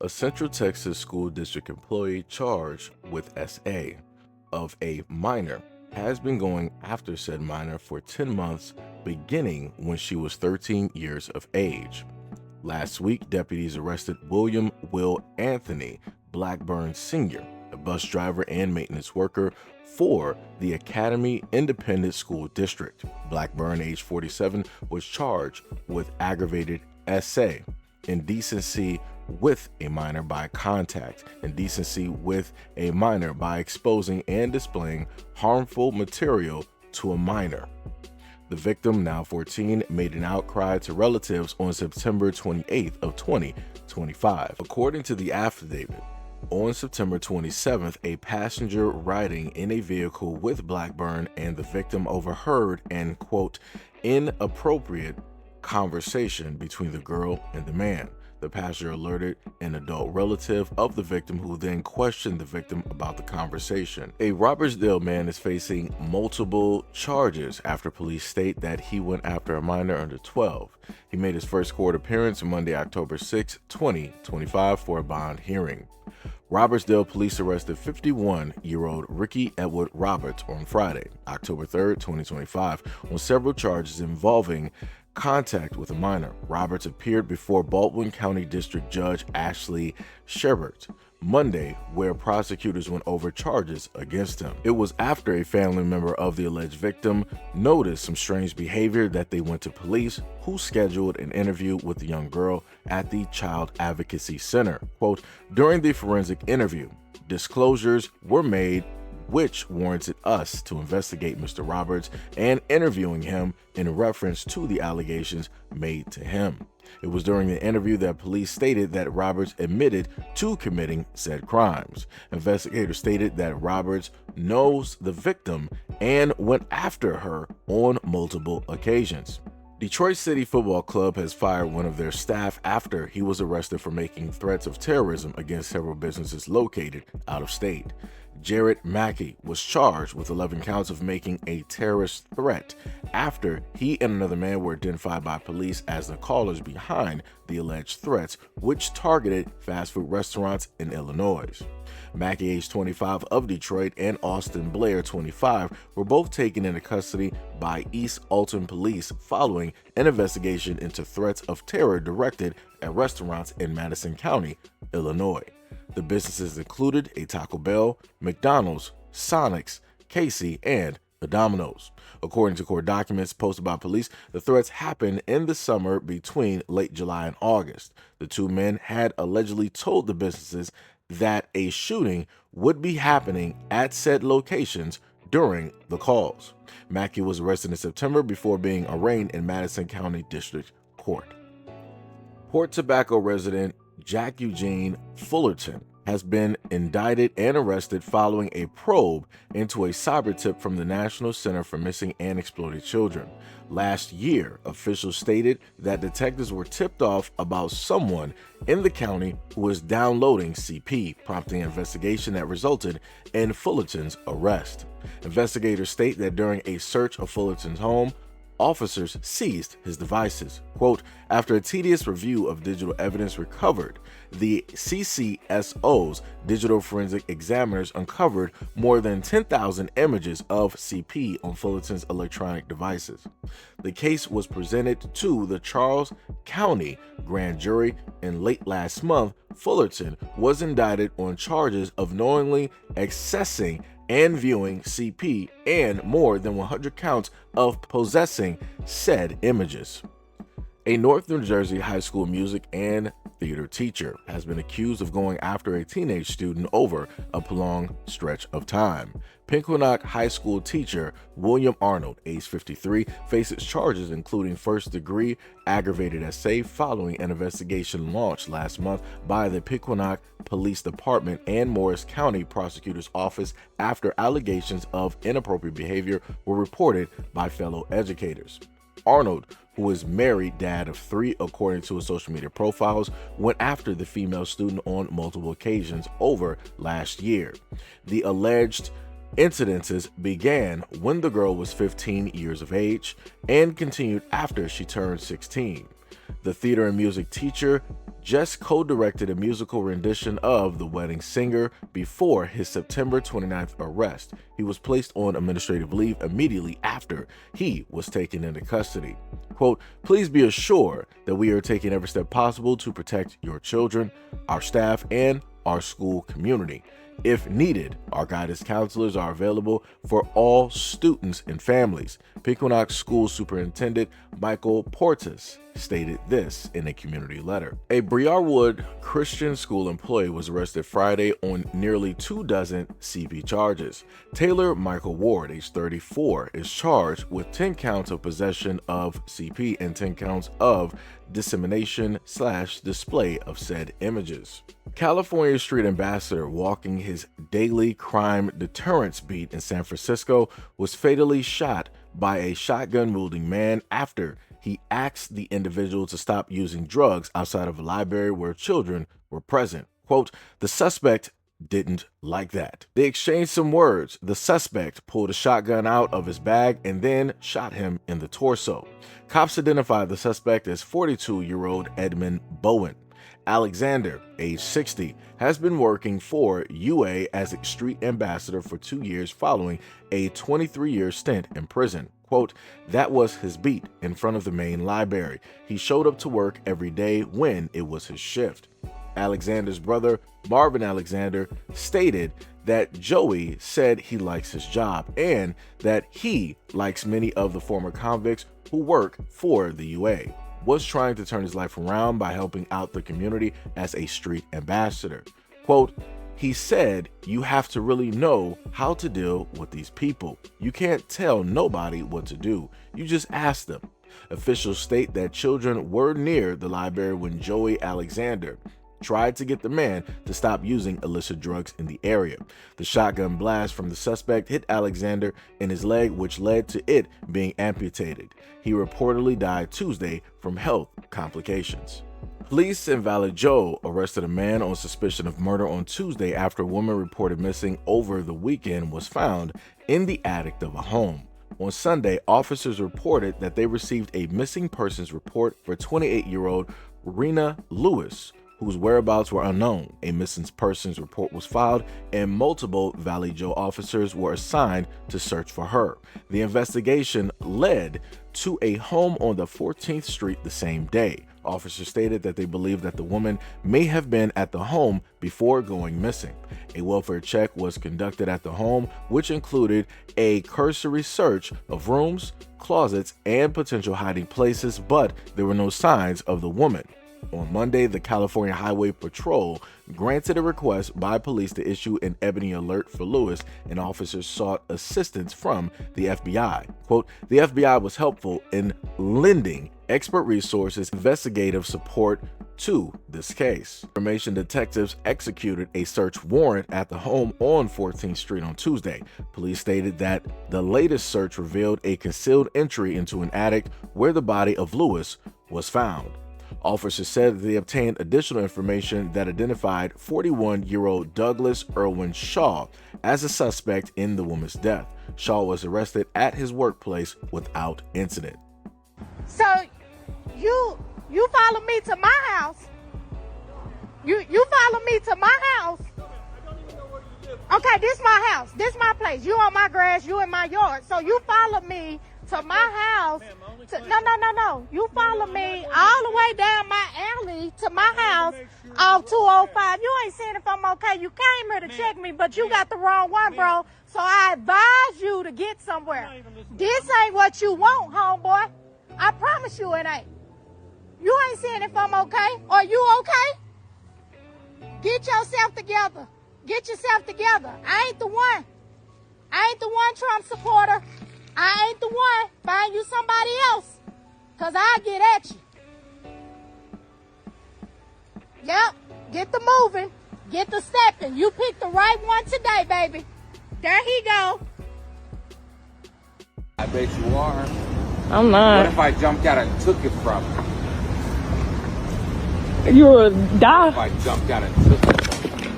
A Central Texas School District employee charged with SA of a minor has been going after said minor for 10 months, beginning when she was 13 years of age. Last week, deputies arrested William Will Anthony Blackburn Sr., a bus driver and maintenance worker for the Academy Independent School District. Blackburn, age 47, was charged with aggravated SA, indecency with a minor by contact, indecency with a minor by exposing and displaying harmful material to a minor. The victim, now 14, made an outcry to relatives on September 28th of 2025. According to the affidavit, on September 27th, a passenger riding in a vehicle with Blackburn and the victim overheard an, quote, inappropriate conversation between the girl and the man. The passenger alerted an adult relative of the victim, who then questioned the victim about the conversation. A Robertsdale man is facing multiple charges after police state that he went after a minor under 12. He made his first court appearance Monday, October 6, 2025 for a bond hearing. Robertsdale police arrested 51-year-old Ricky Edward Roberts on Friday, October 3, 2025, on several charges involving contact with a minor. Roberts appeared before Baldwin County District Judge Ashley Sherbert Monday, where prosecutors went over charges against him. It was after a family member of the alleged victim noticed some strange behavior that they went to police, who scheduled an interview with the young girl at the Child Advocacy Center. Quote, during the forensic interview, disclosures were made which warranted us to investigate Mr. Roberts and interviewing him in reference to the allegations made to him. It was during the interview that police stated that Roberts admitted to committing said crimes. Investigators stated that Roberts knows the victim and went after her on multiple occasions. Detroit City Football Club has fired one of their staff after he was arrested for making threats of terrorism against several businesses located out of state. Jared Mackey was charged with 11 counts of making a terrorist threat after he and another man were identified by police as the callers behind the alleged threats, which targeted fast food restaurants in Illinois. Mackey, age 25, of Detroit, and Austin Blair, 25, were both taken into custody by East Alton Police following an investigation into threats of terror directed at restaurants in Madison County, Illinois. The businesses included a Taco Bell, McDonald's, Sonic's, Casey, and a Domino's. According to court documents posted by police, the threats happened in the summer between late July and August. The two men had allegedly told the businesses that a shooting would be happening at said locations during the calls. Mackey was arrested in September before being arraigned in Madison County District Court. Port Tobacco resident Jack Eugene Fullerton has been indicted and arrested following a probe into a cyber tip from the National Center for Missing and Exploited Children. Last year, officials stated that detectives were tipped off about someone in the county who was downloading CP, prompting an investigation that resulted in Fullerton's arrest. Investigators state that during a search of Fullerton's home, officers seized his devices. Quote, after a tedious review of digital evidence recovered, the CCSO's digital forensic examiners uncovered more than 10,000 images of CP on Fullerton's electronic devices. The case was presented to the Charles County grand jury, and late last month, Fullerton was indicted on charges of knowingly accessing and viewing CP and more than 100 counts of possessing said images. A North New Jersey high school music and theater teacher has been accused of going after a teenage student over a prolonged stretch of time. Pinquonock High School teacher William Arnold, age 53, faces charges including first-degree aggravated SA following an investigation launched last month by the Pinquonock Police Department and Morris County Prosecutor's Office after allegations of inappropriate behavior were reported by fellow educators. Arnold, who is married, dad of 3 according to his social media profiles, went after the female student on multiple occasions over last year. The alleged incidences began when the girl was 15 years of age and continued after she turned 16. The theater and music teacher just co-directed a musical rendition of The Wedding Singer before his September 29th arrest. He was placed on administrative leave immediately after he was taken into custody. Quote, "Please be assured that we are taking every step possible to protect your children, our staff, and our school community. If needed, our guidance counselors are available for all students and families." Pequannock School Superintendent Michael Portis stated this in a community letter. A Briarwood Christian school employee was arrested Friday on nearly 24 CP charges. Taylor Michael Ward, age 34, is charged with 10 counts of possession of CP and 10 counts of dissemination/display of said images. California street ambassador walking his daily crime deterrence beat in San Francisco was fatally shot by a shotgun-wielding man after he asked the individual to stop using drugs outside of a library where children were present. Quote, "The suspect didn't like that. They exchanged some words. The suspect pulled a shotgun out of his bag and then shot him in the torso." Cops identified the suspect as 42-year-old Edmund Bowen. Alexander, age 60, has been working for UA as a street ambassador for 2 years following a 23-year stint in prison. Quote, "That was his beat in front of the main library. He showed up to work every day when it was his shift." Alexander's brother, Marvin Alexander, stated that Joey said he likes his job and that he, likes many of the former convicts who work for the UA, was trying to turn his life around by helping out the community as a street ambassador. Quote, "He said, you have to really know how to deal with these people. You can't tell nobody what to do. You just ask them." Officials state that children were near the library when Joey Alexander tried to get the man to stop using illicit drugs in the area. The shotgun blast from the suspect hit Alexander in his leg, which led to it being amputated. He reportedly died Tuesday from health complications. Police in Valley Joe arrested a man on suspicion of murder on Tuesday after a woman reported missing over the weekend was found in the attic of a home. On Sunday, officers reported that they received a missing persons report for 28-year-old Rena Lewis, whose whereabouts were unknown. A missing persons report was filed and multiple Valley Joe officers were assigned to search for her. The investigation led to a home on the 14th Street the same day. Officers stated that they believe that the woman may have been at the home before going missing. A welfare check was conducted at the home, which included a cursory search of rooms, closets, and potential hiding places, but there were no signs of the woman. On Monday, the California Highway Patrol granted a request by police to issue an ebony alert for Lewis, and officers sought assistance from the FBI. Quote, "The FBI was helpful in lending expert resources, investigative support to this case." Information detectives executed a search warrant at the home on 14th Street on Tuesday. Police stated that the latest search revealed a concealed entry into an attic where the body of Lewis was found. Officers said that they obtained additional information that identified 41-year-old Douglas Irwin Shaw as a suspect in the woman's death. Shaw was arrested at his workplace without incident. So you follow me to my house. You follow me to my house. Okay, this my house. This my place. You on my grass, you in my yard. So you follow me to my house. No. You follow me all the way down my alley to my house off 205. You ain't seeing if I'm okay. You came here to check me, but you got the wrong one, bro. So I advise you to get somewhere. This ain't what you want, homeboy. I promise you it ain't. You ain't seeing if I'm okay. Are you okay? Get yourself together. Get yourself together. I ain't the one. I ain't the one Trump supporter. I ain't the one. Find you somebody else. Because I get at you. Yep. Get the moving. Get the stepping. You picked the right one today, baby. There he go. I bet you are. I'm not. What if I jumped out and took it from you? You're a die. If I jumped out and took it from you.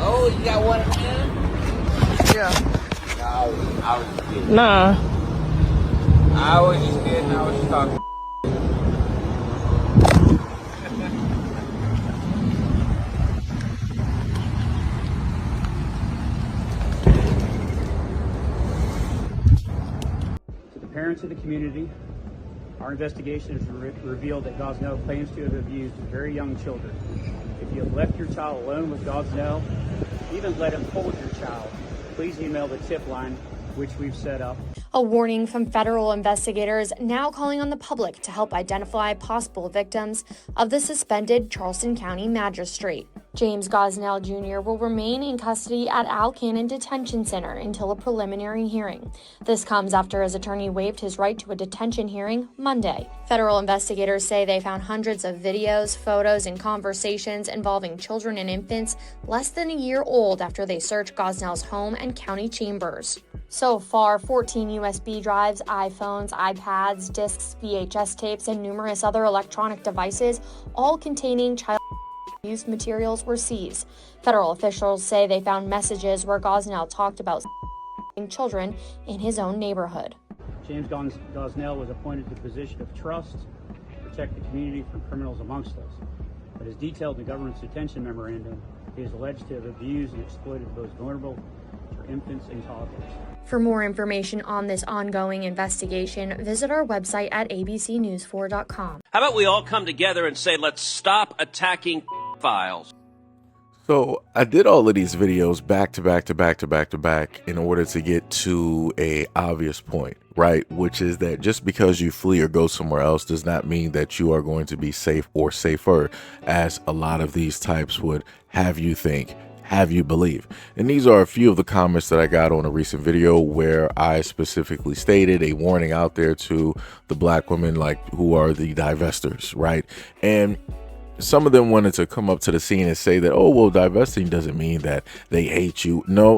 Oh, you got one of them? Yeah. I was just kidding. Nah. I was just kidding. I was just talking. transparent to the community. Our investigation has revealed that Gosnell claims to have abused very young children. If you have left your child alone with Gosnell, even let him hold your child, please email the tip line, which we've set up. A warning from federal investigators now calling on the public to help identify possible victims of the suspended Charleston County magistrate. James Gosnell Jr. will remain in custody at Al Cannon Detention Center until a preliminary hearing. This comes after his attorney waived his right to a detention hearing Monday. Federal investigators say they found hundreds of videos, photos, and conversations involving children and infants less than a year old after they searched Gosnell's home and county chambers. So far, 14 USB drives, iPhones, iPads, discs, VHS tapes, and numerous other electronic devices, all containing child abuse materials, were seized. Federal officials say they found messages where Gosnell talked about children in his own neighborhood. James Gosnell was appointed to the position of trust to protect the community from criminals amongst us. But as detailed in the government's detention memorandum, he is alleged to have abused and exploited those vulnerable for infants and toddlers. For more information on this ongoing investigation, visit our website at abcnews4.com. How about we all come together and say, let's stop attacking files? So I did all of these videos back to back in order to get to a obvious point, right? Which is that just because you flee or go somewhere else does not mean that you are going to be safe or safer, as a lot of these types would have you think, have you believe. And these are a few of the comments that I got on a recent video where I specifically stated a warning out there to the black women, like, who are the divestors, right? And some of them wanted to come up to the scene and say that, oh, well, divesting doesn't mean that they hate you. No.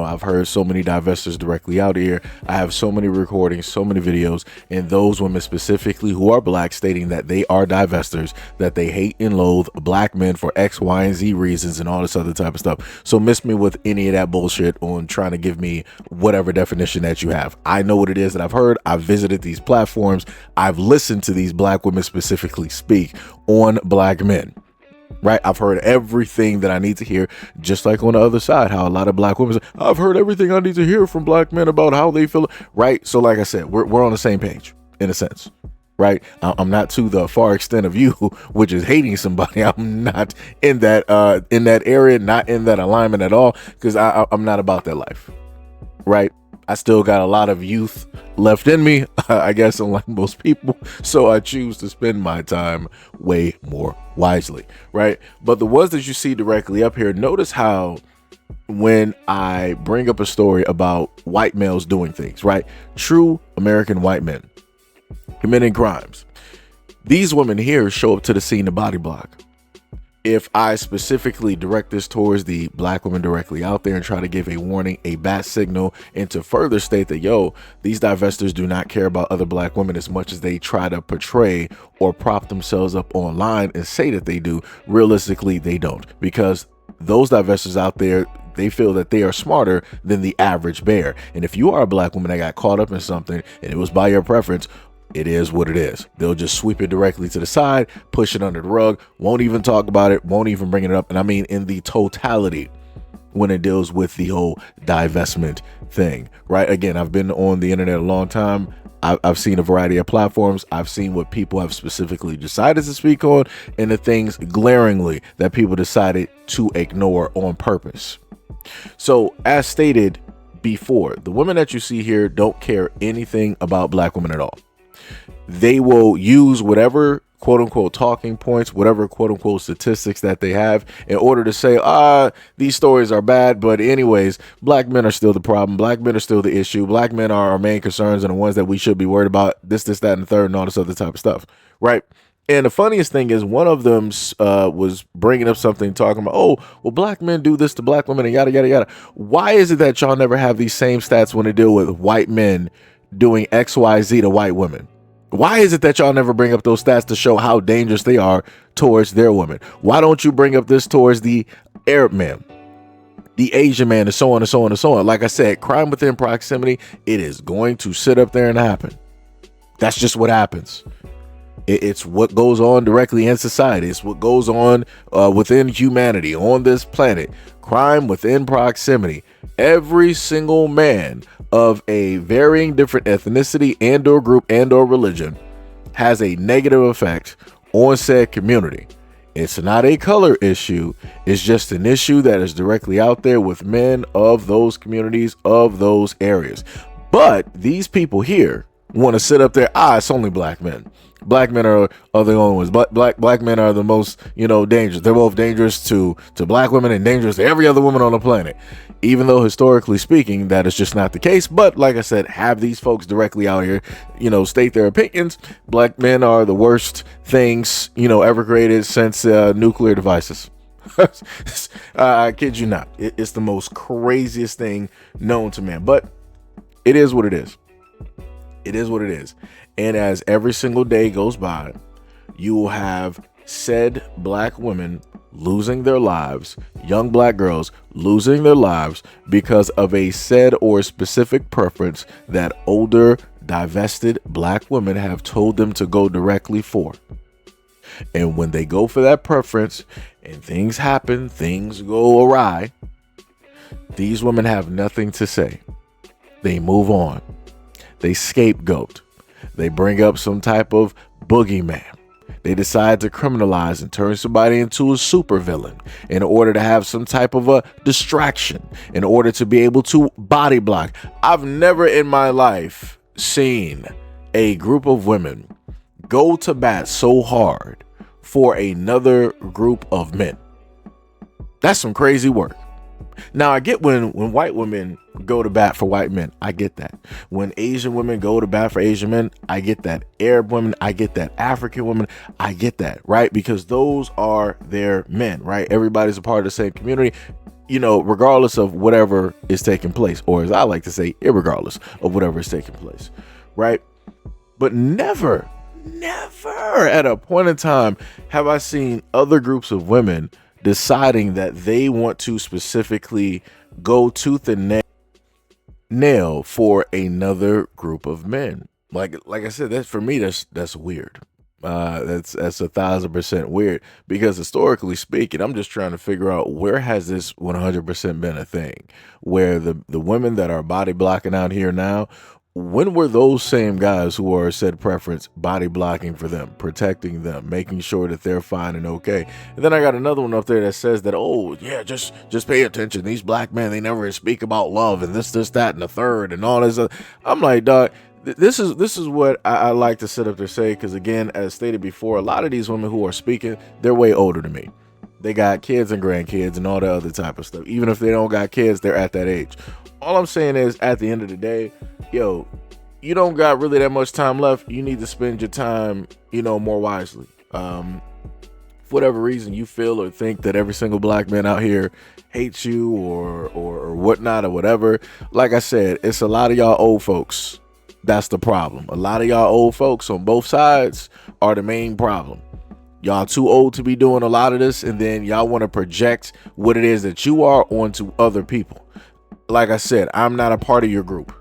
I've heard so many divestors directly out here. I have so many recordings, so many videos, and those women specifically who are black stating that they are divestors, that they hate and loathe black men for X, Y, and Z reasons and all this other type of stuff. So miss me with any of that bullshit on trying to give me whatever definition that you have. I know what it is that I've heard. I've visited these platforms. I've listened to these black women specifically speak on black men, right? I've heard everything that I need to hear, just like on the other side, how a lot of black women say, I've heard everything I need to hear from black men about how they feel, right? So like I said, we're on the same page in a sense, right? I'm not to the far extent of you, which is hating somebody. I'm not in that area, not in that alignment at all, because I'm not about that life, right? I still got a lot of youth left in me, I guess, unlike most people. So I choose to spend my time way more wisely, right? But the ones that you see directly up here, notice how when I bring up a story about white males doing things, right? True American white men committing crimes. These women here show up to the scene to body block. If I specifically direct this towards the black women directly out there and try to give a warning, a bat signal, and to further state that, yo, these divestors do not care about other black women as much as they try to portray or prop themselves up online and say that they do, realistically, they don't. Because those divestors out there, they feel that they are smarter than the average bear. And if you are a black woman that got caught up in something and it was by your preference, it is what it is. They'll just sweep it directly to the side, push it under the rug, won't even talk about it, won't even bring it up. And I mean, in the totality, when it deals with the whole divestment thing, right? Again, I've been on the internet a long time. I've seen a variety of platforms. I've seen what people have specifically decided to speak on and the things glaringly that people decided to ignore on purpose. So as stated before, the women that you see here don't care anything about black women at all. They will use whatever quote unquote talking points, whatever quote unquote statistics that they have in order to say, these stories are bad, but anyways, black men are still the problem. Black men are still the issue. Black men are our main concerns and the ones that we should be worried about, this, that, and the third, and all this other type of stuff, right? And the funniest thing is one of them was bringing up something talking about, oh, well, black men do this to black women and yada, yada, yada. Why is it that y'all never have these same stats when they deal with white men doing X, Y, Z to white women? Why is it that y'all never bring up those stats to show how dangerous they are towards their women? Why don't you bring up this towards the Arab man, the Asian man, and so on and so on and so on? Like I said, crime within proximity, it is going to sit up there and happen. That's just what happens. It's what goes on directly in society. It's what goes on within humanity on this planet. Crime within proximity. Every single man of a varying different ethnicity and or group and or religion has a negative effect on said community. It's not a color issue. It's just an issue that is directly out there with men of those communities, of those areas. But these people here want to sit up there. It's only black men. Black men are the only ones. Black men are the most, dangerous. They're both dangerous to black women and dangerous to every other woman on the planet. Even though historically speaking, that is just not the case. But like I said, have these folks directly out here, state their opinions. Black men are the worst things, ever created since nuclear devices. I kid you not. It's the most craziest thing known to man. But it is what it is. It is what it is. And as every single day goes by, you will have said black women losing their lives, young black girls losing their lives because of a said or specific preference that older, divested black women have told them to go directly for. And when they go for that preference and things happen, things go awry, these women have nothing to say. They move on. They scapegoat. They bring up some type of boogeyman. They decide to criminalize and turn somebody into a supervillain in order to have some type of a distraction, in order to be able to body block. I've never in my life seen a group of women go to bat so hard for another group of men. That's some crazy work. Now, I get when white women go to bat for white men. I get that. When Asian women go to bat for Asian men, I get that. Arab women, I get that. African women, I get that, right? Because those are their men, right? Everybody's a part of the same community, regardless of whatever is taking place, or as I like to say, irregardless of whatever is taking place, right? But never at a point in time have I seen other groups of women deciding that they want to specifically go tooth and nail for another group of men. Like I said, that for me, that's weird. That's 1,000% weird, because historically speaking, I'm just trying to figure out, where has this 100% been a thing, where the women that are body blocking out here now, when were those same guys who are said preference body blocking for them, protecting them, making sure that they're fine and okay? And then I got another one up there that says that, oh yeah, just pay attention. These black men, they never speak about love and this, that, and the third and all this. I'm like, dog, this is what I like to sit up there say, because again, as stated before, a lot of these women who are speaking, they're way older than me. They got kids and grandkids and all the other type of stuff. Even if they don't got kids, they're at that age. All I'm saying is, at the end of the day, you don't got really that much time left. You need to spend your time, more wisely. For whatever reason you feel or think that every single black man out here hates you or whatnot or whatever. Like I said, it's a lot of y'all old folks. That's the problem. A lot of y'all old folks on both sides are the main problem. Y'all too old to be doing a lot of this, and then y'all want to project what it is that you are onto other people. Like I said, I'm not a part of your group.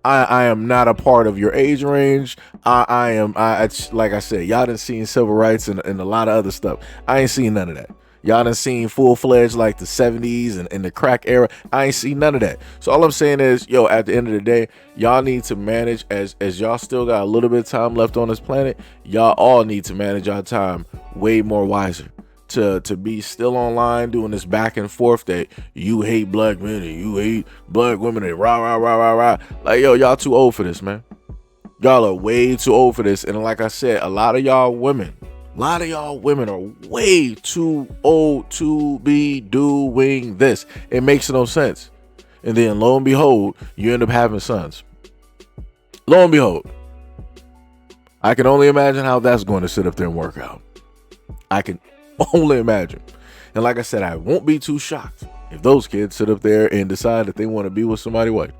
I am not a part of your age range. Like I said, y'all done seen civil rights and a lot of other stuff. I ain't seen none of that. Y'all done seen full-fledged like the 70s and the crack era. I ain't seen none of that. So all I'm saying is, at the end of the day, y'all need to manage, as y'all still got a little bit of time left on this planet, y'all all need to manage your time way more wiser. To be still online doing this back and forth that you hate black men and you hate black women and rah. Like, y'all too old for this, man. Y'all are way too old for this. And like I said, a lot of y'all women are way too old to be doing this. It makes no sense. And then lo and behold, you end up having sons. Lo and behold. I can only imagine how that's going to sit up there and work out. I can only imagine. And like I said, I won't be too shocked if those kids sit up there and decide that they want to be with somebody white.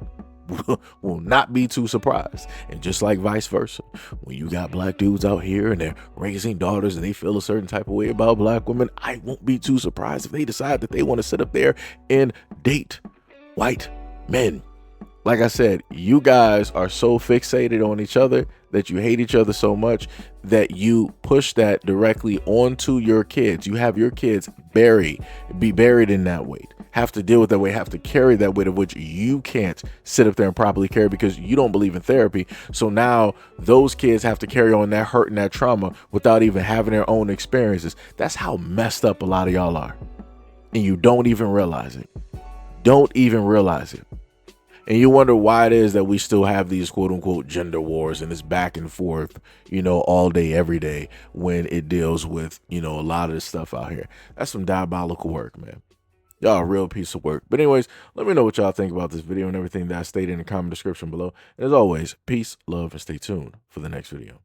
Will not be too surprised. And just like vice versa, when you got black dudes out here and they're raising daughters and they feel a certain type of way about black women, I won't be too surprised if they decide that they want to sit up there and date white men. Like I said, you guys are so fixated on each other that you hate each other so much that you push that directly onto your kids. You have your kids be buried in that weight, have to deal with that weight, have to carry that weight of which you can't sit up there and properly carry because you don't believe in therapy. So now those kids have to carry on that hurt and that trauma without even having their own experiences. That's how messed up a lot of y'all are. And you don't even realize it. Don't even realize it. And you wonder why it is that we still have these quote unquote gender wars and this back and forth, you know, all day, every day when it deals with, you know, a lot of this stuff out here. That's some diabolical work, man. Y'all a real piece of work. But anyways, let me know what y'all think about this video and everything that I stated in the comment description below. And as always, peace, love, and stay tuned for the next video.